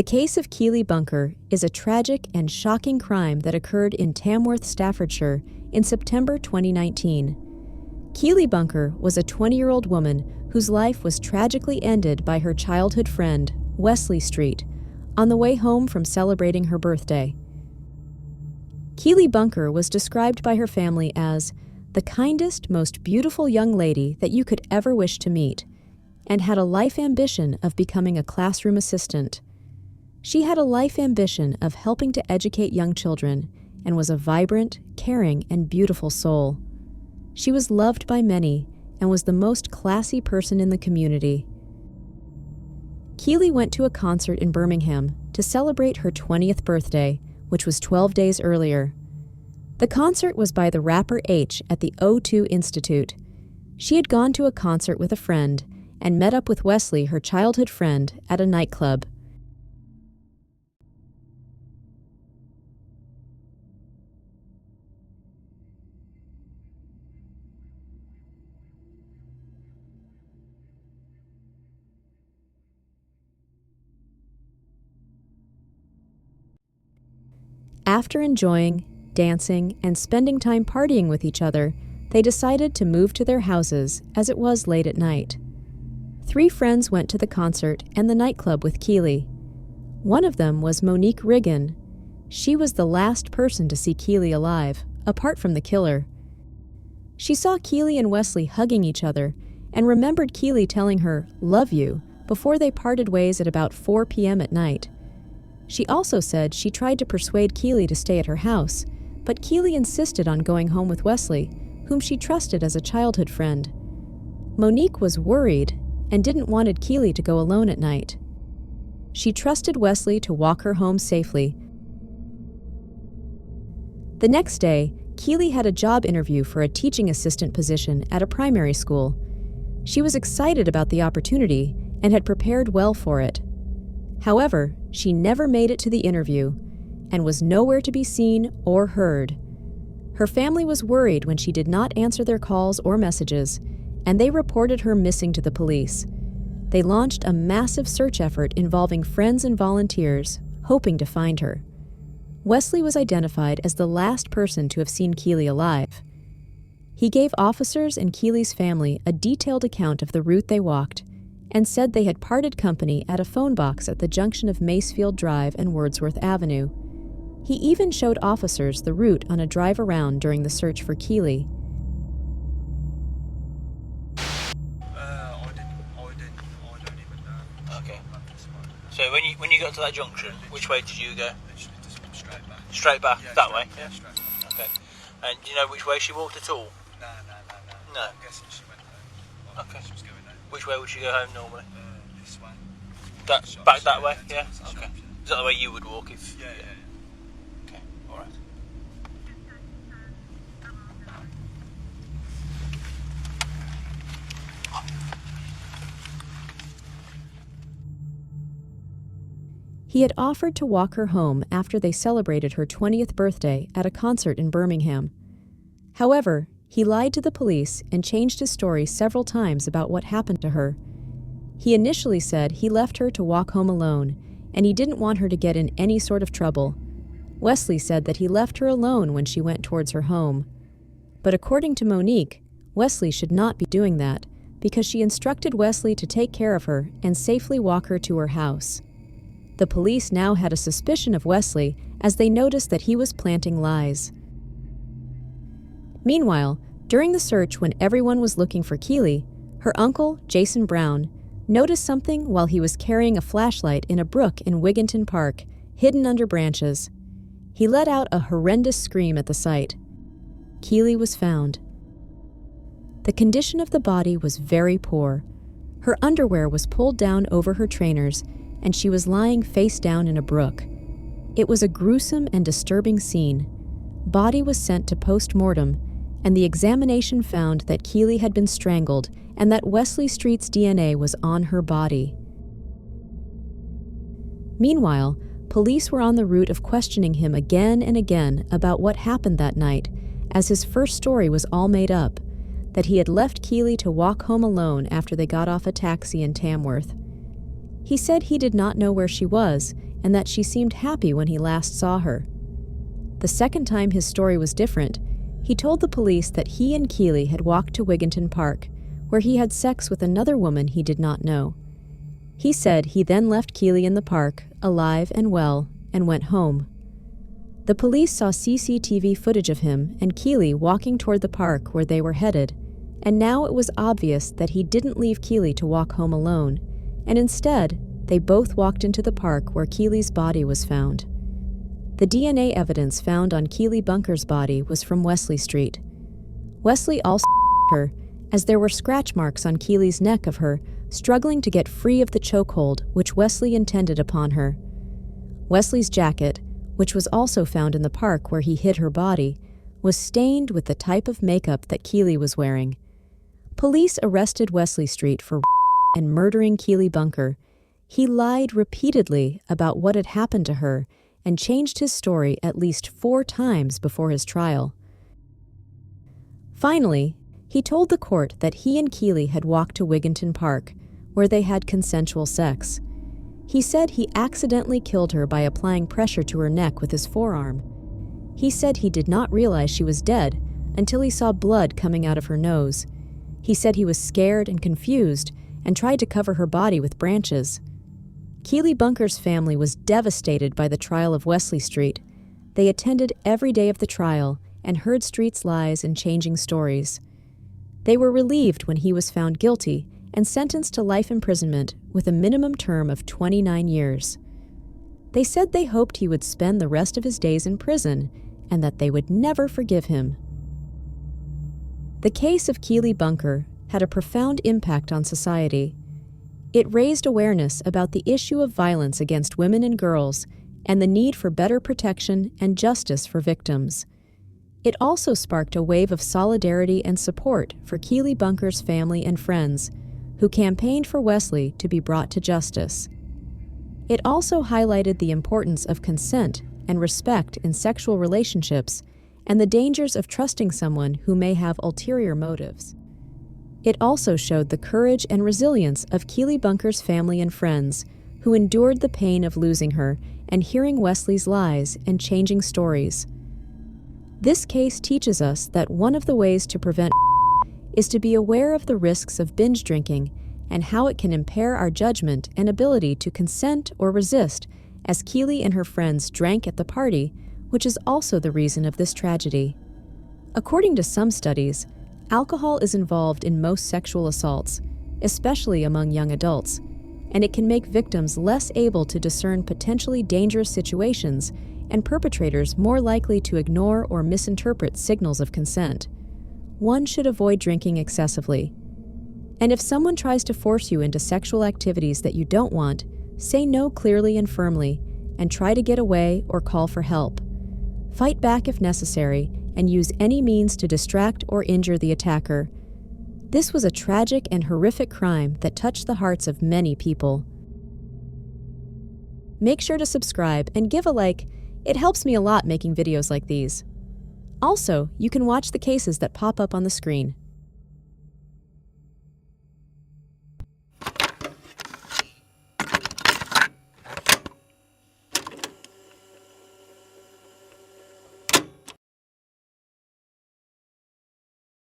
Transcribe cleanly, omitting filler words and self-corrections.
The case of Keely Bunker is a tragic and shocking crime that occurred in Tamworth, Staffordshire in September 2019. Keely Bunker was a 20-year-old woman whose life was tragically ended by her childhood friend, Wesley Street, on the way home from celebrating her birthday. Keely Bunker was described by her family as the kindest, most beautiful young lady that you could ever wish to meet, and had a life ambition of becoming a classroom assistant. She had a life ambition of helping to educate young children and was a vibrant, caring, and beautiful soul. She was loved by many and was the most classy person in the community. Keely went to a concert in Birmingham to celebrate her 20th birthday, which was 12 days earlier. The concert was by the rapper H at the O2 Institute. She had gone to a concert with a friend and met up with Wesley, her childhood friend, at a nightclub. After enjoying, dancing, and spending time partying with each other, they decided to move to their houses as it was late at night. 3 friends went to the concert and the nightclub with Keely. One of them was Monique Riggin. She was the last person to see Keely alive, apart from the killer. She saw Keely and Wesley hugging each other and remembered Keely telling her, "Love you," before they parted ways at about 4 p.m. at night. She also said she tried to persuade Keely to stay at her house, but Keely insisted on going home with Wesley, whom she trusted as a childhood friend. Monique was worried and didn't want Keely to go alone at night. She trusted Wesley to walk her home safely. The next day, Keely had a job interview for a teaching assistant position at a primary school. She was excited about the opportunity and had prepared well for it. However, she never made it to the interview and was nowhere to be seen or heard. Her family was worried when she did not answer their calls or messages, and they reported her missing to the police. They launched a massive search effort involving friends and volunteers, hoping to find her. Wesley was identified as the last person to have seen Keely alive. He gave officers and Keely's family a detailed account of the route they walked, and said they had parted company at a phone box at the junction of Macefield Drive and Wordsworth Avenue. He even showed officers the route on a drive around during the search for Keely. I don't even know. Okay. So when you got to that junction, which way did you go? Just straight back. Straight back, Yeah, that way? Yeah, straight back. Okay. And do you know which way she walked at all? No. No. I'm guessing she went home. Well, Okay. She was going home. Which way would she go home normally? This way. Shops, Back that way? yeah, Yeah? towards the Okay. shops, yeah. Is that the way you would walk if... Yeah. Okay, alright. He had offered to walk her home after they celebrated her 20th birthday at a concert in Birmingham. However, he lied to the police and changed his story several times about what happened to her. He initially said he left her to walk home alone, and he didn't want her to get in any sort of trouble. Wesley said that he left her alone when she went towards her home. But according to Monique, Wesley should not be doing that, because she instructed Wesley to take care of her and safely walk her to her house. The police now had a suspicion of Wesley as they noticed that he was planting lies. Meanwhile, during the search when everyone was looking for Keely, her uncle, Jason Brown, noticed something while he was carrying a flashlight in a brook in Wigginton Park, hidden under branches. He let out a horrendous scream at the sight. Keely was found. The condition of the body was very poor. Her underwear was pulled down over her trainers, and she was lying face down in a brook. It was a gruesome and disturbing scene. Body was sent to post-mortem, and the examination found that Keely had been strangled and that Wesley Street's DNA was on her body. Meanwhile, police were on the route of questioning him again and again about what happened that night, as his first story was all made up, that he had left Keely to walk home alone after they got off a taxi in Tamworth. He said he did not know where she was and that she seemed happy when he last saw her. The second time his story was different, he told the police that he and Keely had walked to Wigginton Park, where he had sex with another woman he did not know. He said he then left Keely in the park, alive and well, and went home. The police saw CCTV footage of him and Keely walking toward the park where they were headed, and now it was obvious that he didn't leave Keely to walk home alone, and instead, they both walked into the park where Keely's body was found. The DNA evidence found on Keely Bunker's body was from Wesley Street. Wesley also her, as there were scratch marks on Keely's neck of her struggling to get free of the chokehold which Wesley intended upon her. Wesley's jacket, which was also found in the park where he hid her body, was stained with the type of makeup that Keely was wearing. Police arrested Wesley Street for and murdering Keely Bunker. He lied repeatedly about what had happened to her and changed his story at least 4 times before his trial. Finally, he told the court that he and Keely had walked to Wigginton Park, where they had consensual sex. He said he accidentally killed her by applying pressure to her neck with his forearm. He said he did not realize she was dead until he saw blood coming out of her nose. He said he was scared and confused and tried to cover her body with branches. Keely Bunker's family was devastated by the trial of Wesley Street. They attended every day of the trial and heard Street's lies and changing stories. They were relieved when he was found guilty and sentenced to life imprisonment with a minimum term of 29 years. They said they hoped he would spend the rest of his days in prison and that they would never forgive him. The case of Keely Bunker had a profound impact on society. It raised awareness about the issue of violence against women and girls and the need for better protection and justice for victims. It also sparked a wave of solidarity and support for Keely Bunker's family and friends, who campaigned for Wesley to be brought to justice. It also highlighted the importance of consent and respect in sexual relationships and the dangers of trusting someone who may have ulterior motives. It also showed the courage and resilience of Keely Bunker's family and friends, who endured the pain of losing her and hearing Wesley's lies and changing stories. This case teaches us that one of the ways to prevent is to be aware of the risks of binge drinking and how it can impair our judgment and ability to consent or resist, as Keely and her friends drank at the party, which is also the reason of this tragedy. According to some studies, alcohol is involved in most sexual assaults, especially among young adults, and it can make victims less able to discern potentially dangerous situations and perpetrators more likely to ignore or misinterpret signals of consent. One should avoid drinking excessively. And if someone tries to force you into sexual activities that you don't want, say no clearly and firmly, and try to get away or call for help. Fight back if necessary, and use any means to distract or injure the attacker. This was a tragic and horrific crime that touched the hearts of many people. Make sure to subscribe and give a like. It helps me a lot making videos like these. Also, you can watch the cases that pop up on the screen.